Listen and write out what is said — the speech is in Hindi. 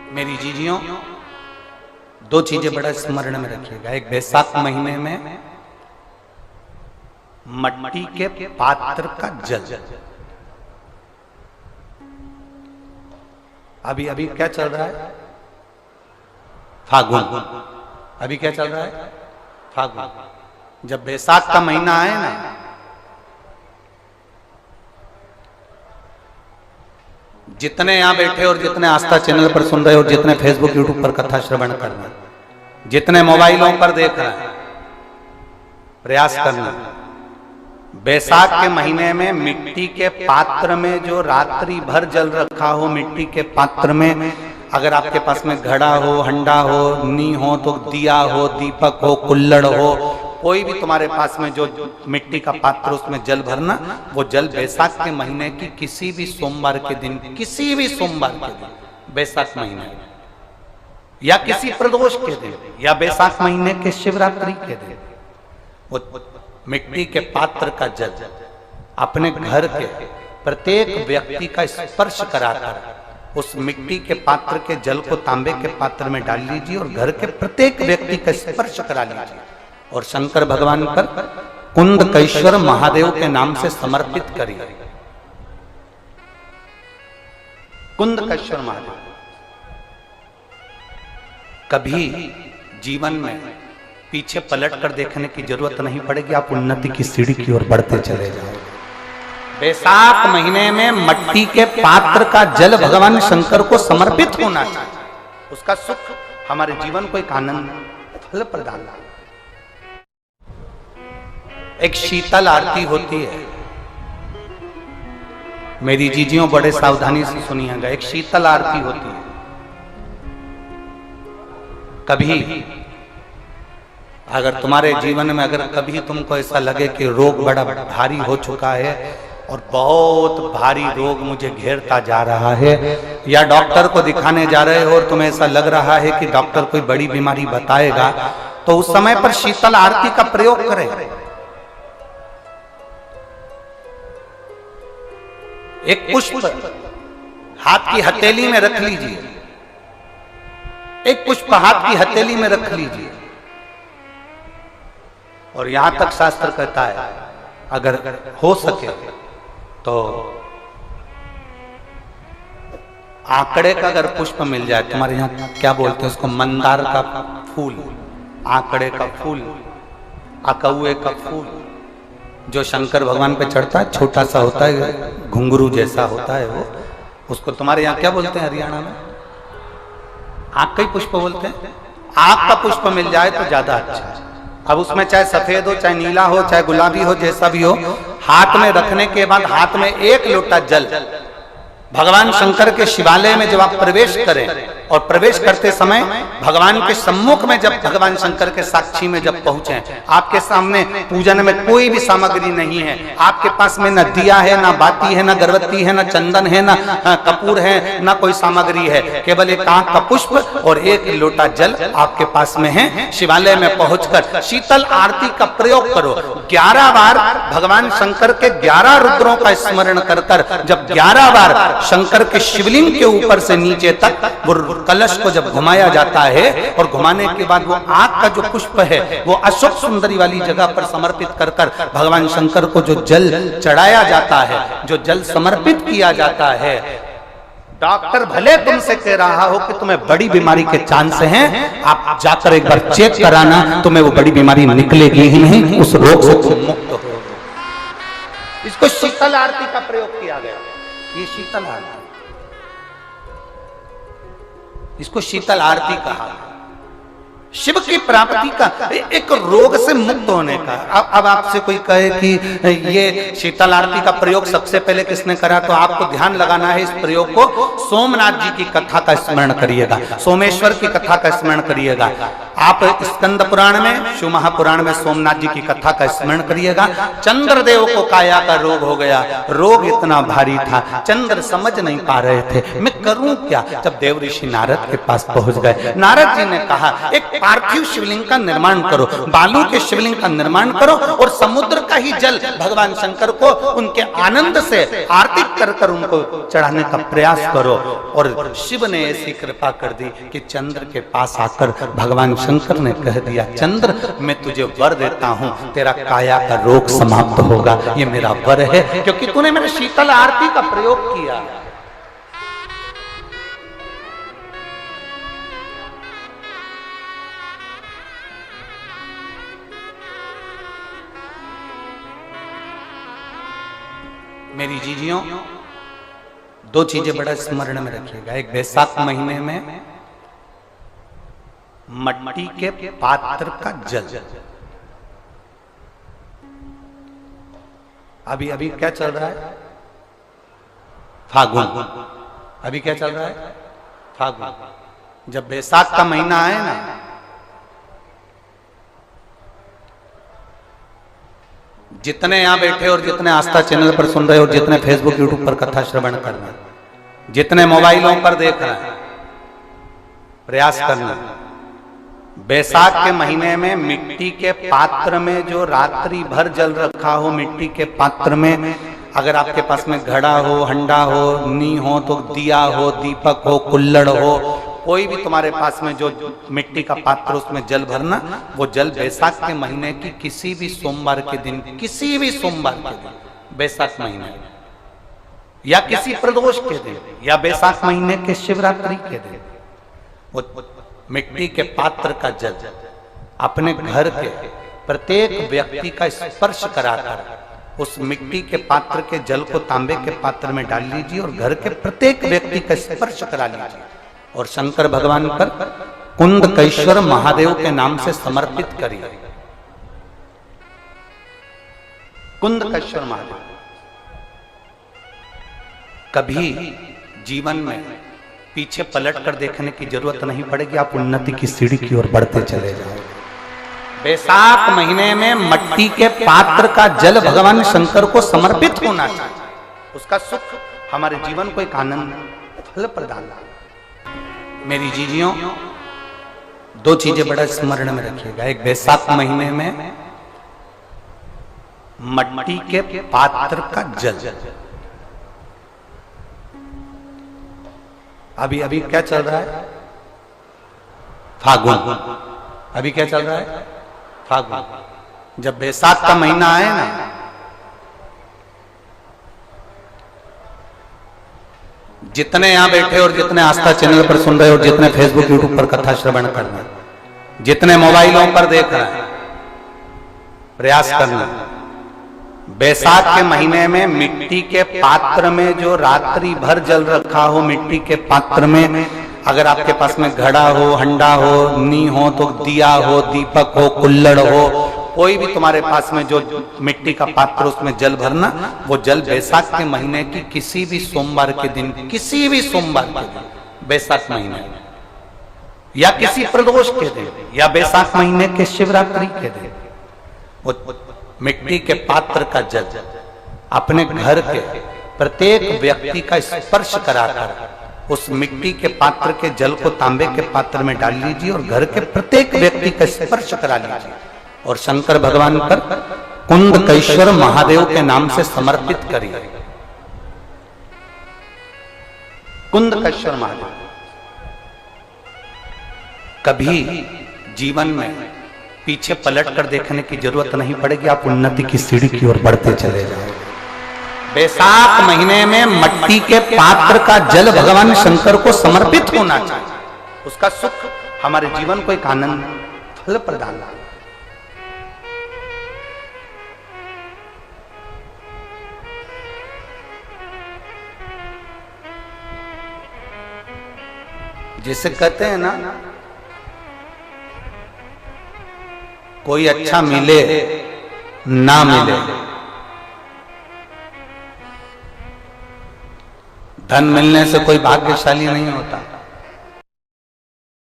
मेरी जीजियों, दो चीजें बड़ा स्मरण में रखिएगा। एक, बैसाख महीने में मट्टी के पात्र का जल। अभी अभी क्या चल रहा है? फागुन। अभी क्या चल रहा है? फागुन। जब बैसाख का महीना आए ना, जितने यहां बैठे और जितने आस्था चैनल पर सुन रहे और जितने फेसबुक यूट्यूब पर कथा श्रवण कर रहे, जितने मोबाइलों पर देख रहे हैं, प्रयास करना, बैसाख के महीने में मिट्टी के पात्र में जो रात्रि भर जल रखा हो, मिट्टी के पात्र में, अगर आपके पास में घड़ा हो, हंडा हो, नी हो, तो दिया हो, दीपक हो, कुल्लड़ हो, कोई भी तुम्हारे पास में जो मिट्टी का पात्र, उसमें जल भरना। वो जल बैसाख के महीने की किसी भी सोमवार के दिन, किसी भी सोमवार के दिन, बैसाख महीने या किसी प्रदोष के दिन या बैसाख महीने के शिवरात्रि के दिन, वो मिट्टी के पात्र का जल अपने घर के प्रत्येक व्यक्ति का स्पर्श कराकर उस मिट्टी के पात्र के जल को तांबे के पात्र में डाल लीजिए और घर के प्रत्येक व्यक्ति का स्पर्श करा लीजिए और शंकर भगवान पर कुंदकेश्वर महादेव के नाम से समर्पित करिए। कुंदकेश्वर महादेव। कभी जीवन में पीछे पलट कर देखने की जरूरत नहीं पड़ेगी, आप उन्नति की सीढ़ी की ओर बढ़ते चले जाओगे। बैसाख महीने में मट्टी के पात्र का जल भगवान शंकर को समर्पित होना चाहिए। उसका सुख हमारे जीवन को एक आनंद फल प्रदान। एक शीतल आरती होती है, मेरी जीजियों बड़े सावधानी से सुनिएगा। एक शीतल आरती होती है। कभी अगर तुम्हारे जीवन में अगर कभी तुमको ऐसा लगे कि रोग बड़ा भारी हो चुका है और बहुत भारी रोग मुझे घेरता जा रहा है, या डॉक्टर को दिखाने जा रहे हो और तुम्हें ऐसा लग रहा है कि डॉक्टर कोई बड़ी बीमारी बताएगा, तो उस समय पर शीतल आरती का प्रयोग करें। एक पुष्प हाथ की हथेली में रख लीजिए, एक पुष्प हाथ की हथेली में रख लीजिए और यहां तक शास्त्र कहता है अगर हो सके तो आंकड़े का अगर पुष्प मिल जाए, तुम्हारे यहाँ क्या बोलते हैं उसको, मंदार का फूल, आंकड़े का फूल, अकौए का फूल, जो शंकर भगवान पे चढ़ता है, छोटा सा होता है, घुंघरू जैसा होता है वो, उसको तुम्हारे यहाँ क्या बोलते हैं हरियाणा में? आंख का ही पुष्प बोलते हैं। आंख का पुष्प मिल जाए तो ज्यादा अच्छा है। अब उसमें चाहे सफेद हो, चाहे नीला हो, चाहे गुलाबी हो, जैसा भी हो, हाथ में रखने के बाद हाथ में एक लोटा जल भगवान शंकर के शिवालय में जब आप प्रवेश करें और प्रवेश करते समय भगवान के सम्मुख में जब भगवान शंकर के साक्षी में जब पहुंचे, आपके सामने पूजन में कोई भी सामग्री नहीं है, आपके पास में न दिया है, न बाती है, न गर्भवती है, न चंदन है, न कपूर है, न कोई सामग्री है, केवल एक आंख का पुष्प और एक लोटा जल आपके पास में है। शिवालय में पहुंचकर शीतल आरती का प्रयोग करो। 11 बार भगवान शंकर के 11 रुद्रों का स्मरण कर कर जब 11 बार शंकर के शिवलिंग के ऊपर से नीचे तक वो कलश को जब घुमाया जाता है और घुमाने के बाद वो आग का जो पुष्प है वो अशोक सुंदरी वाली जगह पर समर्पित कर कर भगवान शंकर को जो जल चढ़ाया जाता है, जो जल समर्पित किया जाता है, डॉक्टर भले तुमसे कह रहा हो कि तुम्हें बड़ी बीमारी के चांस हैं, आप जाकर एक बार चेक कराना, तुम्हें वो बड़ी बीमारी निकलेगी ही नहीं, उस रोग से तुम मुक्त हो। इसको शीतल आरती का प्रयोग किया गया। ये शीतल आरती, इसको शीतल आरती कहा। शिव की प्राप्ति का, एक रोग से मुक्त होने का। अब आपसे कोई कहे कि ये शीतल आरती का प्रयोग सबसे पहले किसने करा, तो आपको ध्यान लगाना है इस प्रयोग को। सोमनाथ जी की कथा का स्मरण करिएगा, सोमेश्वर की कथा का स्मरण करिएगा। आप स्कंद पुराण में, शिव महापुराण में सोमनाथ जी की कथा का स्मरण करिएगा। चंद्रदेव को काया का रोग हो गया, रोग इतना भारी था, चंद्र समझ नहीं पा रहे थे मैं करूं क्या। जब देव ऋषि नारद के पास पहुंच गए, नारद जी ने कहा एक पार्थिव शिवलिंग का निर्माण करो, बालू के शिवलिंग का निर्माण करो और समुद्र का ही जल भगवान शंकर को उनके आनंद से आरती कर कर उनको चढ़ाने का प्रयास करो। और शिव ने ऐसी कृपा कर दी कि चंद्र के पास आकर भगवान शंकर ने कह दिया, चंद्र मैं तुझे वर देता हूं, तेरा काया का रोग समाप्त होगा, ये मेरा वर है क्योंकि तूने मेरे शीतल आरती का प्रयोग किया। मेरी जीजियों, दो चीजें बड़ा स्मरण में रखिएगा। एक, बैसाख महीने में मट्टी के पात्र का जल, अभी अभी क्या चल रहा है, फागुन, अभी क्या चल रहा है, फागुन। जब बैसाख का महीना आए ना, जितने यहां बैठे और जितने आस्था चैनल पर सुन रहे हो, जितने फेसबुक यूट्यूब पर कथा श्रवण कर रहे हैं, जितने मोबाइलों पर देख रहे हैं, प्रयास करना, बैसाख के महीने में मिट्टी के पात्र में जो रात्रि भर जल रखा हो, मिट्टी के पात्र में अगर आपके पास में घड़ा हो, हंडा हो, नी हो, तो दिया हो, दीपक हो, कुल्लड़ हो, कोई भी तुम्हारे पास में जो मिट्टी का पात्र, उसमें जल भरना। वो जल बैसाख के महीने की किसी भी सोमवार के दिन, किसी भी सोमवार के दिन, बैसाख महीने या किसी प्रदोष के दिन या बैसाख महीने के शिवरात्रि के दिन, वो मिट्टी के पात्र का जल अपने घर के प्रत्येक व्यक्ति का स्पर्श कराकर उस मिट्टी के पात्र के जल को तांबे के पात्र में डाल लीजिए और घर के प्रत्येक व्यक्ति का स्पर्श करा लीजिए और शंकर भगवान पर कुंदकेश्वर महादेव के नाम से समर्पित करिए। कुंदकेश्वर महादेव, कभी जीवन में पीछे पलट कर देखने की जरूरत नहीं पड़ेगी, आप उन्नति की सीढ़ी की ओर बढ़ते चले जाओगे। बैसाख महीने में मट्टी के पात्र का जल भगवान शंकर को समर्पित होना चाहिए, उसका सुख हमारे जीवन को एक आनंद फल प्रदान। मेरी जीजियों, दो चीजें बड़ा स्मरण में रखिएगा। एक, बैसाख महीने में मट्टी के पात्र का जल, अभी अभी क्या चल रहा है, फागुन, अभी क्या चल रहा है, फागुन। जब बैसाख का महीना आए ना, जितने यहां बैठे और जितने आस्था चैनल पर सुन रहे हो, जितने फेसबुक यूट्यूब पर कथा श्रवण कर रहे हैं, जितने मोबाइलों पर देख रहे हैं, प्रयास करना, बैसाख के महीने में मिट्टी के पात्र में जो रात्रि भर जल रखा हो, मिट्टी के पात्र में अगर आपके पास में घड़ा हो, हंडा हो, नी हो, तो दिया हो, दीपक हो, कुल्लड़ हो, कोई भी तुम्हारे पास में जो मिट्टी का पात्र, उसमें जल भरना। वो जल बैसाख के महीने की किसी भी सोमवार के दिन, किसी भी सोमवार के दिन, बैसाख महीने या किसी प्रदोष के दिन या बैसाख महीने के शिवरात्रि के दिन, वो मिट्टी के पात्र का जल अपने घर के प्रत्येक व्यक्ति का स्पर्श कराकर उस मिट्टी के पात्र के जल को तांबे के पात्र में डाल लीजिए और घर के प्रत्येक व्यक्ति का स्पर्श करा लीजिए और शंकर भगवान पर कुंदकेश्वर महादेव के नाम से समर्पित करिए। कुंदकेश्वर महादेव, कभी जीवन में पीछे पलट कर देखने की जरूरत नहीं पड़ेगी, आप उन्नति की सीढ़ी की ओर बढ़ते चले जाओगे। बैसाख महीने में मट्टी के पात्र का जल भगवान शंकर को समर्पित होना चाहिए, उसका सुख हमारे जीवन को एक आनंद फल प्रदान। जिसे कहते हैं ना, कोई अच्छा मिले ना मिले, धन मिलने से कोई भाग्यशाली नहीं होता।